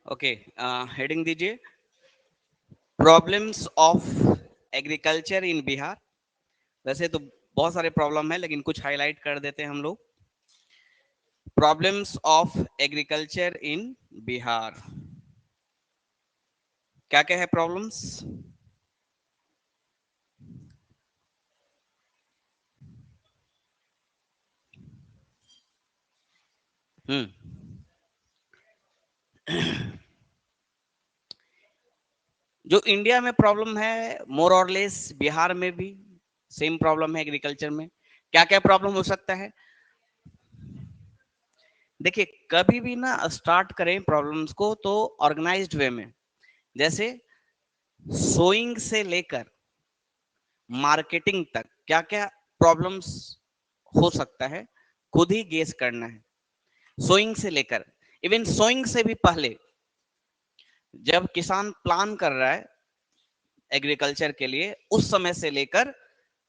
Okay, heading दीजिए, problems of agriculture in Bihar. वैसे तो बहुत सारे प्रॉब्लम है, लेकिन कुछ हाईलाइट कर देते हैं हम लोग। Problems of agriculture in Bihar, क्या क्या है प्रॉब्लम्स? हम्म जो इंडिया में प्रॉब्लम है, मोर और लेस बिहार में भी सेम प्रॉब्लम है एग्रीकल्चर में। क्या क्या प्रॉब्लम हो सकता है? देखिए, कभी भी ना स्टार्ट करें प्रॉब्लम्स को तो ऑर्गेनाइज्ड वे में। जैसे सोइंग से लेकर मार्केटिंग तक क्या क्या प्रॉब्लम्स हो सकता है, खुद ही गेस करना है। सोइंग से लेकर, इवन सोइंग से भी पहले, जब किसान प्लान कर रहा है एग्रीकल्चर के लिए, उस समय से लेकर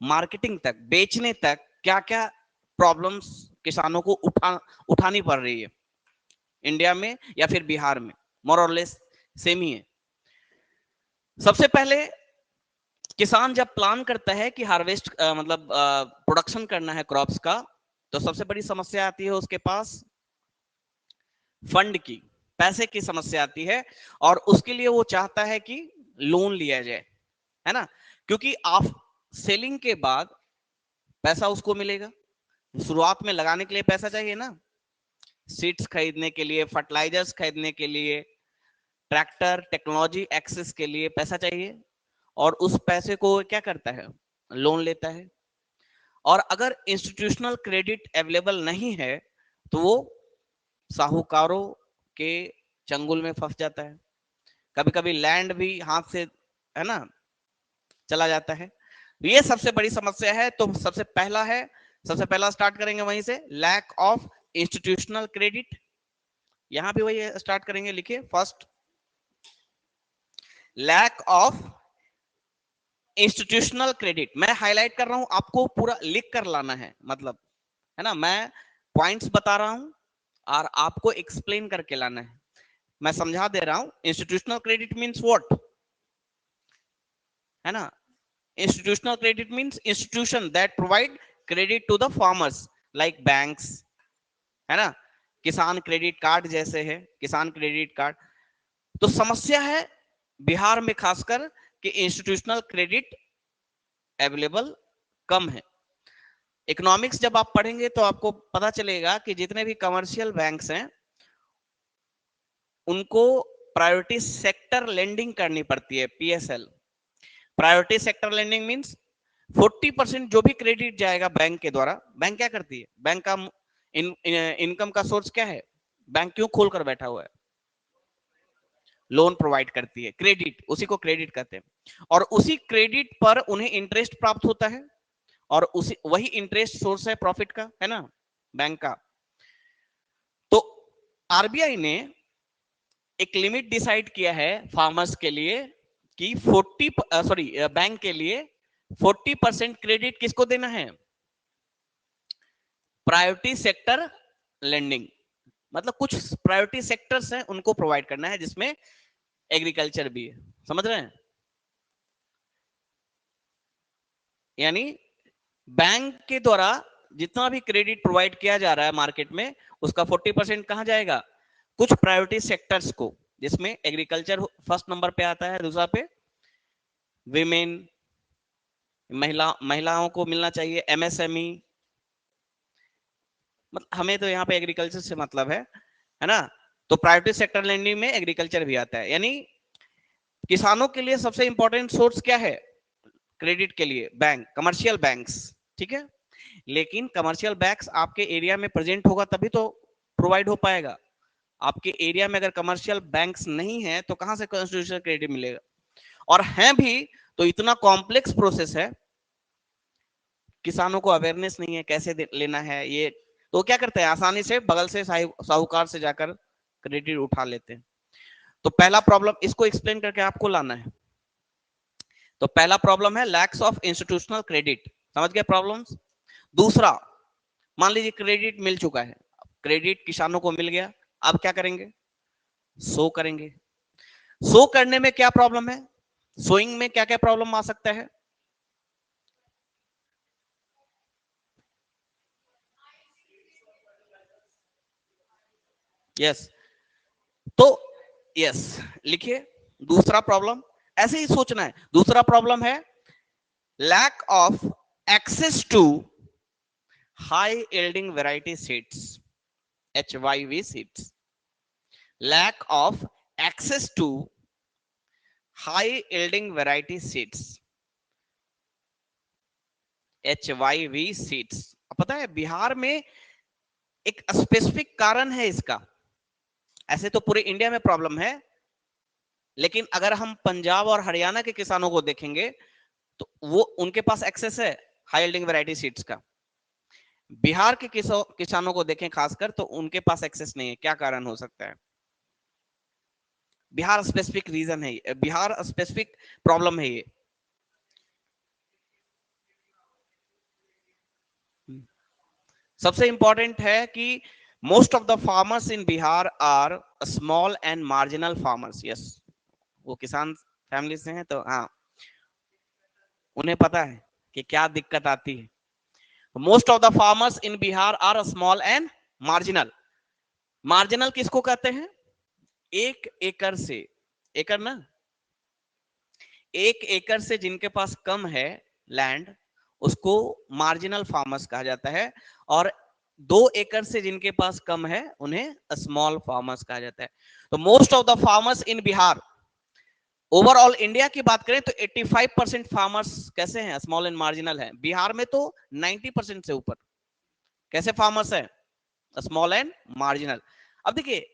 मार्केटिंग तक, बेचने तक, क्या क्या प्रॉब्लम्स किसानों को उठानी पड़ रही है इंडिया में या फिर बिहार में, मोर और लेस सेम ही है। सबसे पहले किसान जब प्लान करता है कि हार्वेस्ट मतलब प्रोडक्शन करना है क्रॉप्स का, तो सबसे बड़ी समस्या आती है उसके पास फंड की, पैसे की समस्या आती है। और उसके लिए वो चाहता है कि लोन लिया जाए, है ना, क्योंकि आप सेलिंग के बाद पैसा उसको मिलेगा। शुरुआत में लगाने के लिए पैसा चाहिए ना, सीड्स खरीदने के लिए, फर्टिलाइजर्स खरीदने के लिए, ट्रैक्टर टेक्नोलॉजी एक्सेस के लिए पैसा चाहिए। और उस पैसे को क्या करता है, लोन लेता है। और अगर इंस्टीट्यूशनल क्रेडिट अवेलेबल नहीं है तो वो साहूकारों के चंगुल में फंस जाता है। कभी कभी लैंड भी हाथ से, है ना, चला जाता है। ये सबसे बड़ी समस्या है। तो सबसे पहला स्टार्ट करेंगे वहीं से, लैक ऑफ इंस्टीट्यूशनल क्रेडिट। यहां भी वही स्टार्ट करेंगे, लिखिए first, lack of institutional credit. मैं हाईलाइट कर रहा हूं, आपको पूरा लिख कर लाना है, मतलब, है ना, मैं पॉइंट्स बता रहा हूं और आपको एक्सप्लेन करके लाना है। मैं समझा दे रहा हूं, इंस्टीट्यूशनल क्रेडिट मींस व्हाट, है ना। Institutional credit means institution that provide credit to the farmers, like banks, है ना, किसान क्रेडिट कार्ड जैसे है, किसान क्रेडिट कार्ड। तो समस्या है बिहार में खासकर कि इंस्टीट्यूशनल क्रेडिट अवेलेबल कम है। इकोनॉमिक्स जब आप पढ़ेंगे तो आपको पता चलेगा कि जितने भी कमर्शियल बैंक्स हैं उनको प्रायोरिटी सेक्टर लेंडिंग करनी पड़ती है, PSL. Priority sector lending means 40% जो भी क्रेडिट जाएगा बैंक के द्वारा, बैंक क्या करती है, बैंक का इनकम का सोर्स क्या है, बैंक क्यों खोल कर बैठा हुआ है, लोन प्रोवाइड करती है, क्रेडिट, उसी को क्रेडिट कहते हैं। और उसी क्रेडिट पर उन्हें इंटरेस्ट प्राप्त होता है, और उसी वही इंटरेस्ट सोर्स है प्रॉफिट का, है ना, बैंक का। तो आरबीआई ने एक लिमिट डिसाइड किया है फार्मर्स के लिए कि बैंक के लिए 40% क्रेडिट किसको देना है, प्रायोरिटी सेक्टर लेंडिंग। मतलब कुछ प्रायोरिटी सेक्टर्स हैं उनको प्रोवाइड करना है, जिसमें एग्रीकल्चर भी है। समझ रहे हैं? यानी बैंक के द्वारा जितना भी क्रेडिट प्रोवाइड किया जा रहा है मार्केट में, उसका 40% कहां जाएगा, कुछ प्रायोरिटी सेक्टर्स को, जिसमें एग्रीकल्चर फर्स्ट नंबर पे आता है, दूसरा पे विमेन, महिलाओं को मिलना चाहिए, एमएसएमई। मतलब हमें तो यहाँ पे एग्रीकल्चर से मतलब है ना। तो प्रायोरिटी सेक्टर लेंडिंग में एग्रीकल्चर भी आता है। यानी किसानों के लिए सबसे इंपॉर्टेंट सोर्स क्या है क्रेडिट के लिए, बैंक, कमर्शियल बैंक्स, ठीक है। लेकिन कमर्शियल बैंक्स आपके एरिया में प्रेजेंट होगा तभी तो प्रोवाइड हो पाएगा। आपके एरिया में अगर कमर्शियल बैंक्स नहीं है तो कहां से इंस्टीट्यूशनल क्रेडिट मिलेगा। और है भी तो इतना कॉम्प्लेक्स प्रोसेस है, किसानों को अवेयरनेस नहीं है कैसे लेना है ये। तो क्या करते हैं, आसानी से बगल से साहूकार से जाकर क्रेडिट उठा लेते हैं। तो पहला प्रॉब्लम इसको एक्सप्लेन करके आपको लाना है। तो पहला प्रॉब्लम है लैक्स ऑफ इंस्टीट्यूशनल क्रेडिट, समझ गए प्रॉब्लम्स। दूसरा, मान लीजिए क्रेडिट मिल चुका है, क्रेडिट किसानों को मिल गया, अब क्या करेंगे, सो करेंगे। सो करने में क्या प्रॉब्लम है? सोइंग में क्या क्या प्रॉब्लम आ सकता है? यस, तो यस लिखिए। दूसरा प्रॉब्लम ऐसे ही सोचना है। दूसरा प्रॉब्लम है lack of access to high yielding variety seeds, HYV seeds. Lack of access to high yielding variety seeds, HYV seeds. पता है बिहार में एक स्पेसिफिक कारण है इसका। ऐसे तो पूरे इंडिया में प्रॉब्लम है, लेकिन अगर हम पंजाब और हरियाणा के किसानों को देखेंगे तो वो उनके पास एक्सेस है हाई यील्डिंग वैरायटी सीड्स का। बिहार के किसानों को देखें खासकर तो उनके पास एक्सेस नहीं है। क्या कारण हो सकता है? बिहार स्पेसिफिक रीजन है, बिहार स्पेसिफिक प्रॉब्लम है ये। सबसे इंपॉर्टेंट है कि most of the farmers in Bihar are small and marginal farmers. Yes, वो किसान फैमिली से हैं तो हाँ, उन्हें पता है कि क्या दिक्कत आती है। Most of the farmers in Bihar are small and marginal. Marginal किसको कहते हैं? 1 एकड़ से, एकड़ ना, 1 एकड़ से जिनके पास कम है लैंड, उसको मार्जिनल फार्मर्स कहा जाता है। और 2 एकड़ से जिनके पास कम है उन्हें स्मॉल फार्मर्स कहा जाता है। तो most of the farmers in Bihar, overall India की बात करें तो 85% फार्मर्स कैसे हैं? स्मॉल एंड मार्जिनल है। बिहार में तो 90% से ऊपर कैसे फार्मर्स है? Small and marginal. अब देखिए,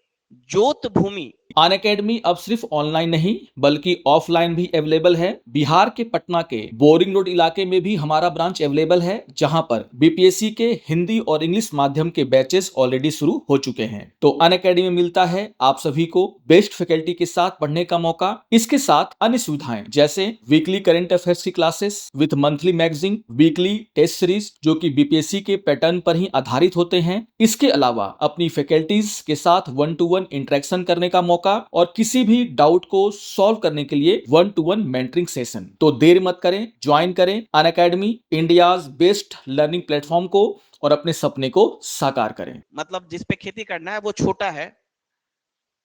जोत भूमि अनअकैडमी अब सिर्फ ऑनलाइन नहीं बल्कि ऑफलाइन भी अवेलेबल है। बिहार के पटना के बोरिंग रोड इलाके में भी हमारा ब्रांच अवेलेबल है, जहां पर बीपीएससी के हिंदी और इंग्लिश माध्यम के बैचेस ऑलरेडी शुरू हो चुके हैं। तो अनअकैडमी में मिलता है आप सभी को बेस्ट फैकल्टी के साथ पढ़ने का मौका। इसके साथ अन्य सुविधाएं जैसे वीकली करंट अफेयर्स की classes with monthly magazine, weekly test series जो कि बीपीएससी के पैटर्न पर ही आधारित होते हैं। इसके अलावा अपनी फैकल्टीज के साथ 1-to-1 इंटरेक्शन करने का मौका और किसी भी डाउट को सॉल्व करने के लिए 1-to-1 मेंटरिंग सेशन। तो देर मत करें, ज्वाइन करें Unacademy, India's best learning platform को, और अपने सपने को साकार करें। मतलब जिस पे खेती करना है वो छोटा है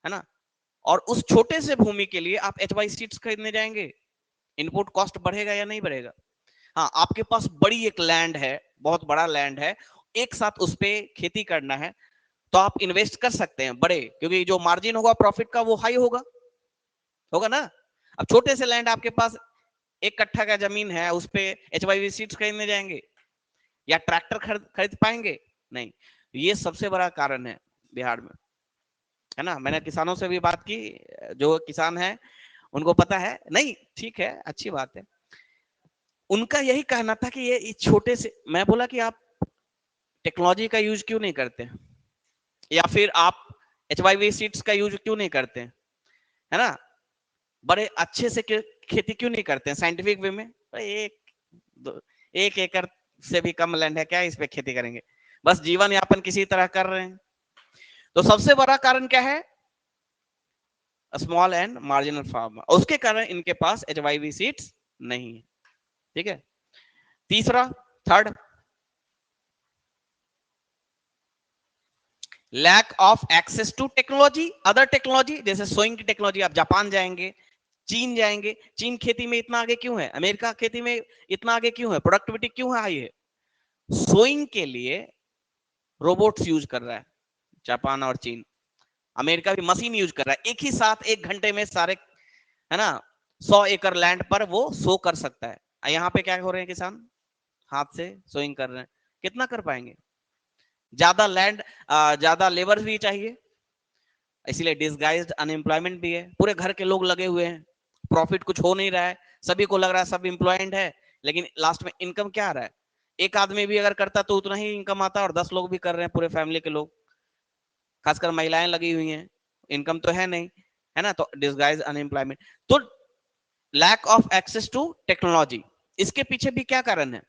ना, और उस छोटे से भूमि के लिए आप HY सीड्स खरीदने जाएंगे, इनपुट कॉस्ट बढ़ेगा या नहीं बढ़ेगा? हाँ, आपके पास बड़ी एक लैंड है, बहुत बड़ा लैंड है, एक साथ उस पे खेती करना है, तो आप इन्वेस्ट कर सकते हैं बड़े, क्योंकि जो मार्जिन होगा प्रॉफिट का वो हाई होगा, होगा ना। अब छोटे से लैंड आपके पास 1 कट्ठा का जमीन है, उस पे HYV सीड्स खरीदने जाएंगे या ट्रैक्टर खरीद पाएंगे? नहीं। ये सबसे बड़ा कारण है बिहार में, है ना। मैंने किसानों से भी बात की, जो किसान है उनको पता है। नहीं, ठीक है, अच्छी बात है। उनका यही कहना था कि ये छोटे से, मैं बोला कि आप टेक्नोलॉजी का यूज क्यों नहीं करते, या फिर आप HYV सीड्स का यूज क्यों नहीं करते, है ना, बड़े अच्छे से खेती क्यों नहीं करते हैं साइंटिफिक वे में? एक 1 एकड़ से भी कम लैंड है, क्या इस पे खेती करेंगे? बस जीवन यापन किसी तरह कर रहे हैं। तो सबसे बड़ा कारण क्या है? स्मॉल एंड मार्जिनल फार्म, उसके कारण इनके पास HYV सीड्स नहीं है। ठीक है। तीसरा, third, lack of access to technology, other technology. जैसे सोइंग की टेक्नोलॉजी, आप जापान जाएंगे, चीन जाएंगे, चीन खेती में इतना आगे क्यों है? अमेरिका खेती में इतना आगे क्यों है? प्रोडक्टिविटी क्यों हाई है? सोइंग के लिए रोबोट्स यूज कर रहा है जापान और चीन। अमेरिका भी मशीन यूज कर रहा है, एक ही साथ 1 घंटे में सारे, है ना, 100 एकड़ लैंड पर वो सो कर सकता है। यहाँ पे क्या हो रहे हैं किसान? हाथ से सोइंग कर रहे हैं। कितना कर पाएंगे? ज्यादा लैंड, ज्यादा लेबर भी चाहिए, इसलिए डिसगाइज्ड अनएम्प्लॉयमेंट भी है। पूरे घर के लोग लगे हुए हैं, प्रॉफिट कुछ हो नहीं रहा है, सभी को लग रहा है सब एम्प्लॉयड है, लेकिन लास्ट में इनकम क्या आ रहा है? एक आदमी भी अगर करता तो उतना ही इनकम आता, और 10 लोग भी कर रहे हैं, पूरे फैमिली के लोग, खासकर महिलाएं लगी हुई हैं, इनकम तो है नहीं, है ना। तो डिसगाइज अनएम्प्लॉयमेंट। तो lack of access to technology, इसके पीछे भी क्या कारण है?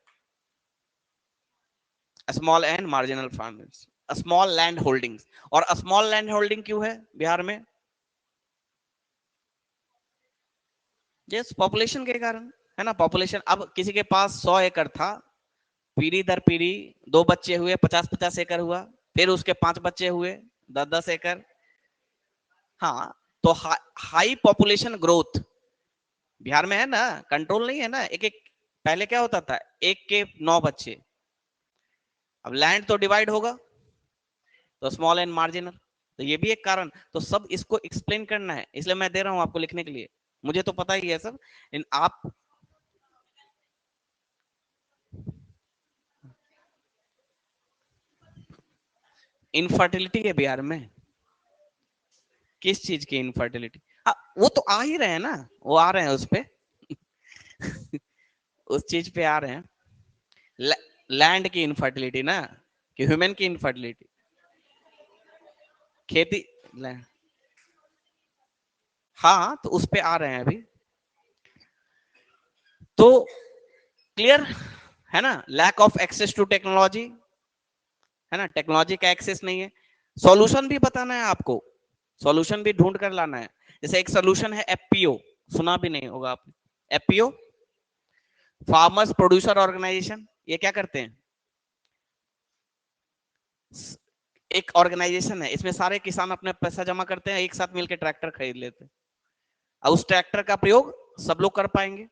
Small and marginal farmers, small land holdings. और स्मॉल लैंड होल्डिंग क्यों है बिहार में? यस, पॉपुलेशन के कारण, है ना। पॉपुलेशन, अब किसी के पास 100 एकड़ था, पीढ़ी दर पीढ़ी 2 बच्चे हुए, 50-50 एकड़ हुआ, फिर उसके 5 बच्चे हुए, 10-10 एकड़। हाँ, तो हाई पॉपुलेशन ग्रोथ बिहार में है ना, कंट्रोल नहीं है ना। एक एक, पहले क्या होता था, एक के 9 बच्चे, अब लैंड तो डिवाइड होगा, तो स्मॉल एंड मार्जिनल, तो ये भी एक कारण। तो सब इसको एक्सप्लेन करना है, इसलिए मैं दे रहा हूं आपको लिखने के लिए, मुझे तो पता ही है सब। आप इनफर्टिलिटी है बिहार में, किस चीज की इनफर्टिलिटी? वो तो आ ही रहे हैं ना, वो आ रहे हैं उस पे उस चीज पे आ रहे हैं। लैंड की इनफर्टिलिटी ना, कि ह्यूमन की इनफर्टिलिटी, खेती, हाँ, तो उस पे आ रहे हैं अभी। तो क्लियर है ना, lack of access to technology, है ना, टेक्नोलॉजी का एक्सेस नहीं है। सॉल्यूशन भी बताना है आपको, सॉल्यूशन भी ढूंढ कर लाना है। जैसे एक सॉल्यूशन है एफपीओ, सुना भी नहीं होगा आपने, एफपीओ, फार्मर्स प्रोड्यूसर ऑर्गेनाइजेशन। ये क्या करते हैं, एक ऑर्गेनाइजेशन है, इसमें सारे किसान अपने पैसा जमा करते हैं, एक साथ मिलकर ट्रैक्टर खरीद लेते हैं, अब उस ट्रैक्टर का प्रयोग सब लोग कर पाएंगे।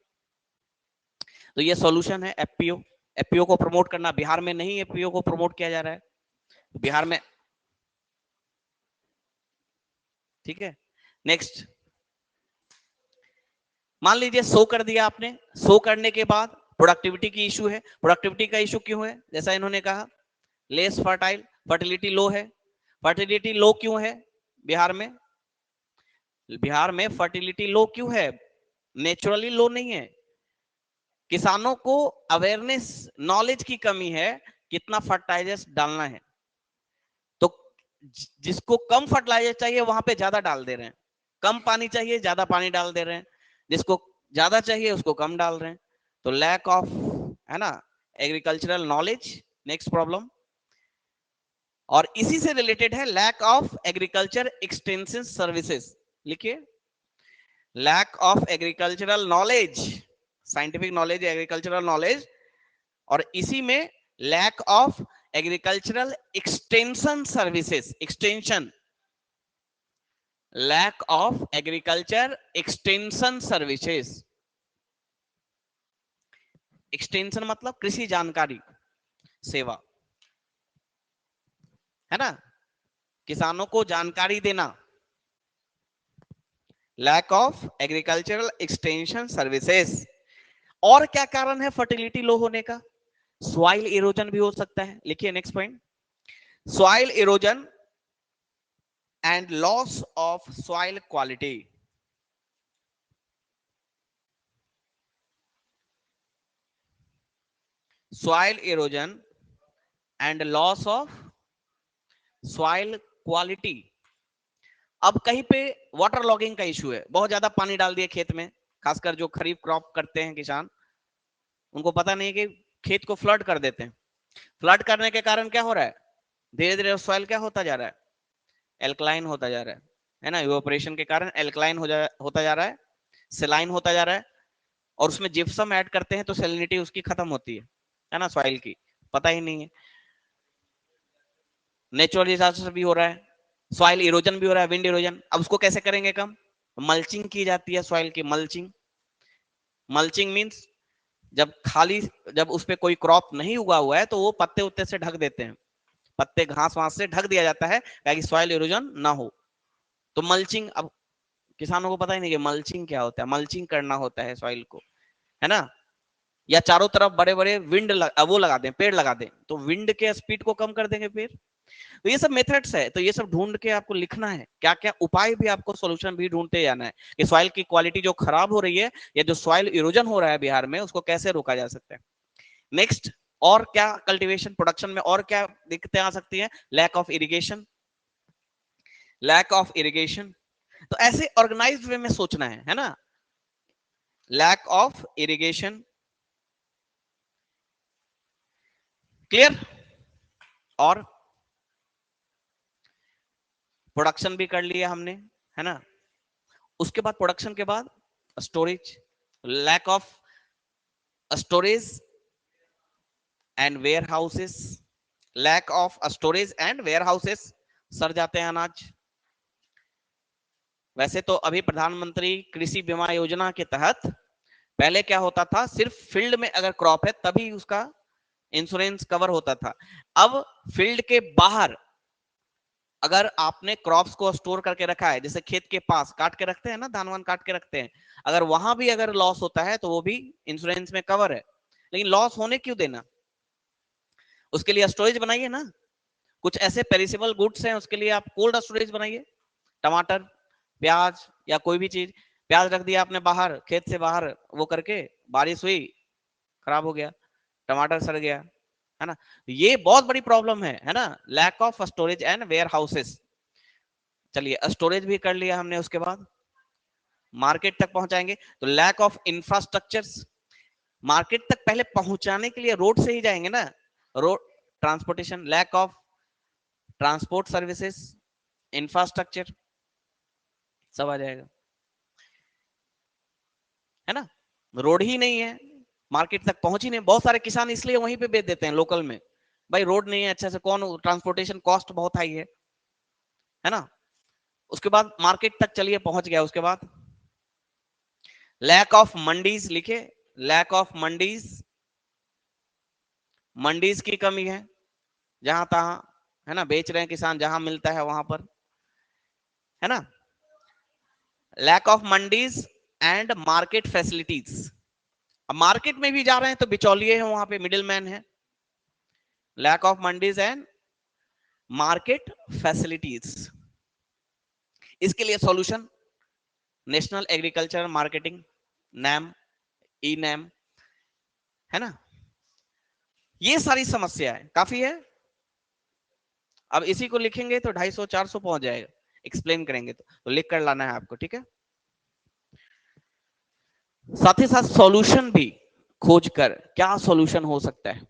तो ये सॉल्यूशन है एफपीओ। एफपीओ को प्रमोट करना, बिहार में नहीं एफपीओ को प्रमोट किया जा रहा है बिहार में, ठीक है। नेक्स्ट, मान लीजिए शो कर दिया आपने, शो करने के बाद प्रोडक्टिविटी की इशू है। प्रोडक्टिविटी का इशू क्यों है, जैसा इन्होंने कहा, लेस फर्टाइल, फर्टिलिटी लो है। फर्टिलिटी लो क्यों है बिहार में? बिहार में फर्टिलिटी लो क्यों है? नेचुरली लो नहीं है, किसानों को अवेयरनेस, नॉलेज की कमी है कितना फर्टाइजर्स डालना है। तो जिसको कम फर्टिलाइजर चाहिए वहां पे ज्यादा डाल दे रहे हैं, कम पानी चाहिए ज्यादा पानी डाल दे रहे हैं, जिसको ज्यादा चाहिए उसको कम डाल रहे हैं। तो लैक ऑफ, है ना, एग्रीकल्चरल नॉलेज, नेक्स्ट प्रॉब्लम। और इसी से रिलेटेड है lack of agriculture extensive services, लिखिए, lack of agricultural knowledge, scientific knowledge, agricultural knowledge, और इसी में lack of agricultural extension services, extension, lack of agriculture extension services. Extension मतलब कृषि जानकारी सेवा, है ना, किसानों को जानकारी देना। Lack of agricultural extension services. और क्या कारण है फर्टिलिटी लो होने का? सॉइल इरोजन भी हो सकता है, लिखिए next point, soil erosion and loss of soil quality. Soil erosion and loss of soil quality. अब कहीं पे वाटर लॉगिंग का इशू है, बहुत ज्यादा पानी डाल दिए खेत में, खासकर जो खरीफ क्रॉप करते हैं किसान, उनको पता नहीं कि खेत को फ्लड कर देते हैं। फ्लड करने के कारण क्या हो रहा है, धीरे धीरे सॉइल क्या होता जा रहा है, एल्कलाइन होता जा रहा है ना, इवेपोरेशन के कारण एल्कलाइन होता जा रहा है, सेलाइन होता जा रहा है। और उसमें जिप्सम ऐड करते हैं तो सेलिनिटी उसकी खत्म होती है ना, सॉइल की, पता ही नहीं है। नेचुरल डिजास्टर भी हो रहा है, सॉइल इरोजन भी हो रहा है, विंड इरोजन। अब उसको कैसे करेंगे कम? मल्चिंग की जाती है सॉइल की, मल्चिंग। मल्चिंग मींस जब खाली, जब उस पर कोई क्रॉप नहीं उगा हुआ है तो वो पत्ते उत्ते से ढक देते हैं, पत्ते घास वास से ढक दिया जाता है ताकि सॉइल इरोजन ना हो। तो मल्चिंग, अब किसानों को पता ही नहीं कि मल्चिंग क्या होता है, मल्चिंग करना होता है सॉइल को, है ना। या चारों तरफ बड़े बड़े वो लगा दें, पेड़ लगा दें, तो विंड के स्पीड को कम कर देंगे पेड़। तो ये सब मेथड्स है, तो ये सब ढूंढ के आपको लिखना है, क्या क्या उपाय भी आपको सोल्यूशन भी ढूंढते जाना है कि सॉइल की क्वालिटी जो खराब हो रही है या जो सॉइल इरोजन हो रहा है बिहार में, उसको कैसे रोका जा सकता है। नेक्स्ट, और क्या कल्टीवेशन प्रोडक्शन में और क्या दिक्कतें आ सकती है? Lack of irrigation, lack of irrigation. तो ऐसे ऑर्गेनाइज्ड वे में सोचना है ना, लैक ऑफ इरिगेशन, क्लियर। और प्रोडक्शन भी कर लिया हमने, है ना। उसके बाद प्रोडक्शन के बाद storage, lack of storage and warehouses, lack of storage and warehouses, सड़ जाते हैं अनाज। वैसे तो अभी प्रधानमंत्री कृषि बीमा योजना के तहत पहले क्या होता था, सिर्फ फील्ड में अगर क्रॉप है तभी उसका इंश्योरेंस कवर होता था। अब फील्ड के बाहर अगर आपने क्रॉप्स को स्टोर करके रखा है, जैसे खेत के पास काट के रखते हैं ना, धान वान काट के रखते हैं, अगर वहां भी अगर लॉस होता है तो वो भी इंश्योरेंस में कवर है। लेकिन लॉस होने क्यों देना, उसके लिए स्टोरेज बनाइए ना। कुछ ऐसे पेरिसेबल गुड्स हैं, उसके लिए आप कोल्ड स्टोरेज बनाइए। टमाटर, प्याज या कोई भी चीज, प्याज रख दिया आपने बाहर, खेत से बाहर, वो करके बारिश हुई, खराब हो गया, टमाटर सड़ गया, है ना। ये बहुत बड़ी प्रॉब्लम है ना, lack of storage and warehouses. चलिए स्टोरेज भी कर लिया हमने, उसके बाद मार्केट तक पहुंचाएंगे तो लैक ऑफ इंफ्रास्ट्रक्चर्स। मार्केट तक पहले पहुंचाने के लिए रोड से ही जाएंगे ना, road transportation, lack of transport services, infrastructure सब आ जाएगा, है ना। रोड ही नहीं है, मार्केट तक पहुंच ही नहीं, बहुत सारे किसान इसलिए वहीं पे बेच देते हैं लोकल में, भाई रोड नहीं है अच्छा से, कौन, ट्रांसपोर्टेशन कॉस्ट बहुत हाई है ना। उसके बाद मार्केट तक चलिए पहुंच गया, उसके बाद लैक ऑफ मंडीज लिखे, लैक ऑफ मंडीज, मंडीज की कमी है जहां तहां, है ना, बेच रहे हैं किसान, जहां मिलता है वहां पर, है ना। Lack of mandis and market facilities, अब मार्केट में भी जा रहे हैं तो बिचौलिए हैं वहां पे, मिडिल मैन है। Lack of mandis and market facilities, इसके लिए solution national agriculture marketing, NAM, e NAM, है ना। ये सारी समस्या है, काफी है। अब इसी को लिखेंगे तो 250-400 पहुंच जाएगा, एक्सप्लेन करेंगे तो लिख कर लाना है आपको, ठीक है। साथ ही साथ सॉल्यूशन भी खोज कर, क्या सॉल्यूशन हो सकता है,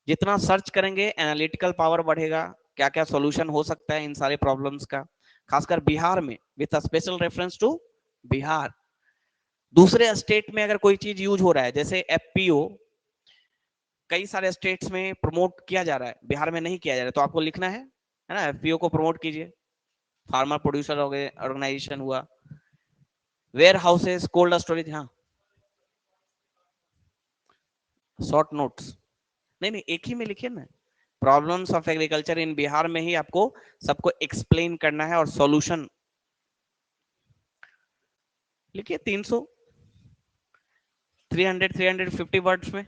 जितना सर्च करेंगे एनालिटिकल पावर बढ़ेगा, क्या क्या सॉल्यूशन हो सकता है इन सारे प्रॉब्लम्स का, खासकर बिहार में, with special reference to Bihar. दूसरे स्टेट में अगर कोई चीज यूज हो रहा है, जैसे एफपीओ कई सारे स्टेट्स में प्रमोट किया जा रहा है, बिहार में नहीं किया जा रहा है, तो आपको लिखना है ना, एफपीओ को प्रमोट कीजिए, फार्मर प्रोड्यूसर ऑर्गेनाइजेशन हुआ, वेयर हाउसेस, कोल्ड स्टोरेज, हाँ शॉर्ट नोट्स, नहीं नहीं एक ही में लिखिए ना, problems of agriculture in Bihar में ही आपको सबको एक्सप्लेन करना है, और सॉल्यूशन लिखिए 300 350 वर्ड्स में,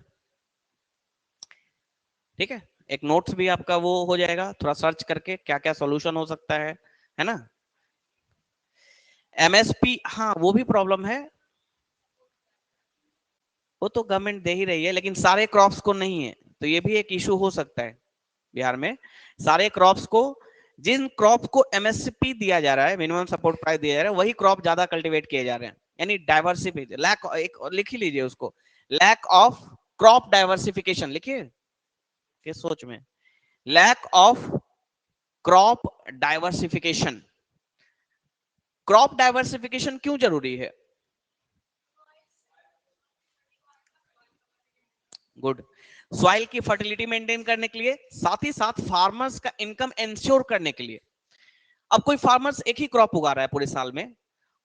ठीक है। एक नोट्स भी आपका वो हो जाएगा, थोड़ा सर्च करके क्या क्या सॉल्यूशन हो सकता है ना। एमएसपी, हाँ वो भी प्रॉब्लम है, वो तो गवर्नमेंट दे ही रही है, लेकिन सारे क्रॉप्स को नहीं है, तो ये भी एक इशू हो सकता है बिहार में। सारे क्रॉप्स को, जिन क्रॉप को एमएसपी दिया जा रहा है, मिनिमम सपोर्ट प्राइस दिया जा रहा है, वही क्रॉप ज्यादा कल्टीवेट किए जा रहे हैं, यानी डाइवर्सिफिकेशन, लैक, एक लिख ही लीजिए उसको, लैक ऑफ क्रॉप डाइवर्सिफिकेशन लिखिए किस सोच में, lack of crop diversification. Crop diversification क्यों जरूरी है, गुड, सॉइल की फर्टिलिटी मेंटेन करने के लिए, साथ ही साथ फार्मर्स का इनकम इंश्योर करने के लिए। अब कोई फार्मर्स एक ही क्रॉप उगा रहा है पूरे साल में,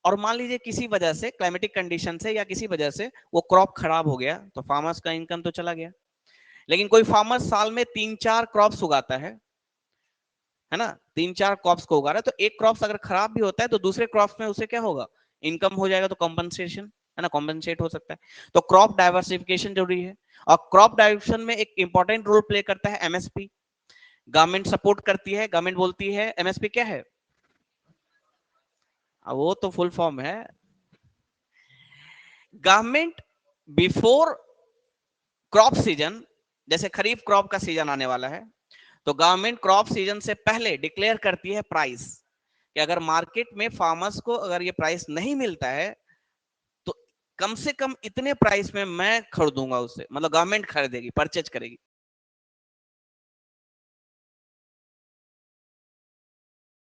और मान लीजिए किसी वजह से, क्लाइमेटिक कंडीशन से या किसी वजह से वो क्रॉप खराब हो गया, तो फार्मर्स का इनकम तो चला गया। लेकिन कोई फार्मर साल में 3-4 क्रॉप्स उगाता है ना, 3-4 क्रॉप्स को उगा रहा है, तो एक क्रॉप्स अगर खराब भी होता है तो दूसरे क्रॉप्स में उसे क्या होगा, इनकम हो जाएगा, तो कॉम्पनसेशन, है ना, कॉम्पनसेट हो सकता है। तो क्रॉप डाइवर्सिफिकेशन जरूरी है, और क्रॉप डाइवर्सिफिकेशन में एक इंपॉर्टेंट रोल प्ले करता है एमएसपी। गवर्नमेंट सपोर्ट करती है, गवर्नमेंट बोलती है एमएसपी क्या है, वो तो फुल फॉर्म है, गवर्नमेंट बिफोर क्रॉप सीजन, जैसे खरीफ क्रॉप का सीजन आने वाला है, तो गवर्नमेंट क्रॉप सीजन से पहले डिक्लेयर करती है प्राइस, कि अगर मार्केट में फार्मर्स को अगर ये प्राइस नहीं मिलता है, तो कम से कम इतने प्राइस में मैं खरीदूंगा उससे, मतलब गवर्नमेंट खरीदेगी, परचेज करेगी,